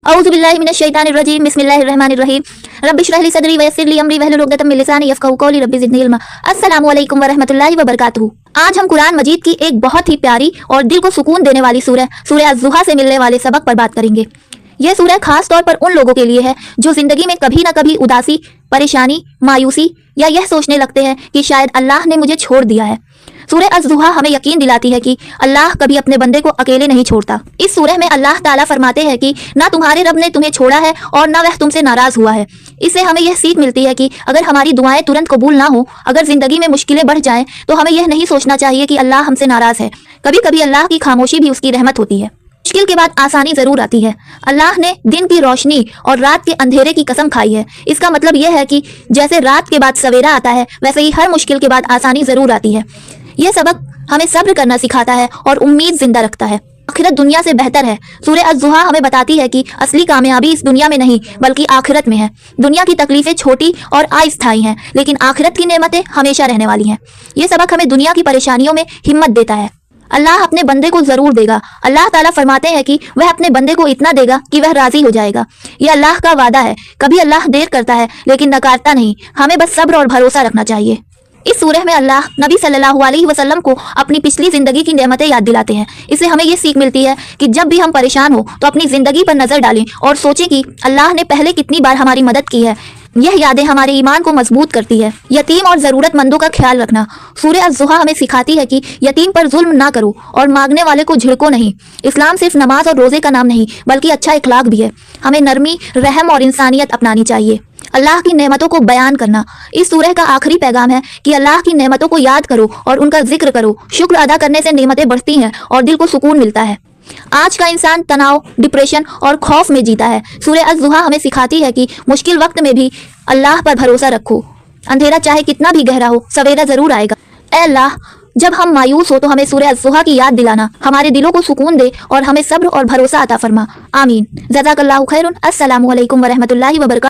औज़ु बिल्लाहि मिनश शैतानिर रजीम बिस्मिल्लाहिर रहमानिर रहीम रब्बि इश्रह ली सदरी व यस्सिर ली अमरी वहलुल उक़दतम मिन लिसानी यफ़क़हू क़ौली रब्बि ज़िदनी इल्मा। अस्सलामु अलैकुम व रहमतुल्लाहि व बरकातुहू। आज हम कुरान मजीद की एक बहुत ही प्यारी और दिल को सुकून देने वाली सूरह अज़्ज़ुहा से मिलने वाले सबक पर बात करेंगे। यह सूरह खास तौर पर उन लोगों के लिए है जो जिंदगी में कभी न कभी उदासी, परेशानी, मायूसी या यह सोचने लगते हैं कि शायद अल्लाह ने मुझे छोड़ दिया है। सूरह अज़्ज़ुहा हमें यकीन दिलाती है कि अल्लाह कभी अपने बंदे को अकेले नहीं छोड़ता। इस सूरह में अल्लाह ताला फरमाते हैं कि ना तुम्हारे रब ने तुम्हें छोड़ा है और ना वह तुमसे नाराज हुआ है। इससे हमें यह सीख मिलती है कि अगर हमारी दुआएं तुरंत कबूल ना हो, अगर जिंदगी में मुश्किलें बढ़ जाएं, तो हमें यह नहीं सोचना चाहिए कि अल्लाह हमसे नाराज है। कभी कभी अल्लाह की खामोशी भी उसकी रहमत होती है। मुश्किल के बाद आसानी जरूर आती है। अल्लाह ने दिन की रोशनी और रात के अंधेरे की कसम खाई है। इसका मतलब यह है कि जैसे रात के बाद सवेरा आता है, वैसे ही हर मुश्किल के बाद आसानी जरूर आती है। यह सबक हमें सब्र करना सिखाता है और उम्मीद जिंदा रखता है। आखिरत दुनिया से बेहतर है। सूरह अज़्ज़ुहा हमें बताती है कि असली कामयाबी इस दुनिया में नहीं बल्कि आखिरत में है। दुनिया की तकलीफें छोटी और अस्थायी हैं, लेकिन आखिरत की नेमतें हमेशा रहने वाली हैं। यह सबक हमें दुनिया की परेशानियों में हिम्मत देता है। अल्लाह अपने बंदे को जरूर देगा। अल्लाह ताला फरमाते हैं कि वह अपने बंदे को इतना देगा कि वह राजी हो जाएगा। यह अल्लाह का वादा है। कभी अल्लाह देर करता है लेकिन नकारता नहीं। हमें बस सब्र और भरोसा रखना चाहिए। इस सूरह में अल्लाह नबी सल्लल्लाहु अलैहि वसल्लम को अपनी पिछली जिंदगी की नेमतें याद दिलाते हैं। इससे हमें यह सीख मिलती है कि जब भी हम परेशान हो तो अपनी जिंदगी पर नजर डालें और सोचें कि अल्लाह ने पहले कितनी बार हमारी मदद की है। यह यादें हमारे ईमान को मजबूत करती है। यतीम और जरूरतमंदों का ख्याल रखना। सूरह अज़्ज़ुहा हमें सिखाती है कि यतीम पर जुल्म ना करो और मांगने वाले को झिड़को नहीं। इस्लाम सिर्फ नमाज और रोजे का नाम नहीं बल्कि अच्छा इखलाक भी है। हमें नरमी, रहम और इंसानियत अपनानी चाहिए। अल्लाह की नेमतों को बयान करना। इस सूरह का आखिरी पैगाम है कि अल्लाह की नेमतों को याद करो और उनका जिक्र करो। शुक्र अदा करने से नेमतें बढ़ती हैं और दिल को सुकून मिलता है। आज का इंसान तनाव, डिप्रेशन और खौफ में जीता है। सूरह अज़्ज़ुहा हमें सिखाती है कि मुश्किल वक्त में भी अल्लाह पर भरोसा रखो। अंधेरा चाहे कितना भी गहरा हो, सवेरा जरूर आएगा। ऐ अल्लाह, जब हम मायूस हो तो हमें सूरह अज़्ज़ुहा की याद दिलाना, हमारे दिलों को सुकून दे और हमें सब्र और भरोसा अता फरमा। आमीन। जज़ाकल्लाहु खैरुन। अस्सलामु अलैकुम व रहमतुल्लाहि व बरकातुहू।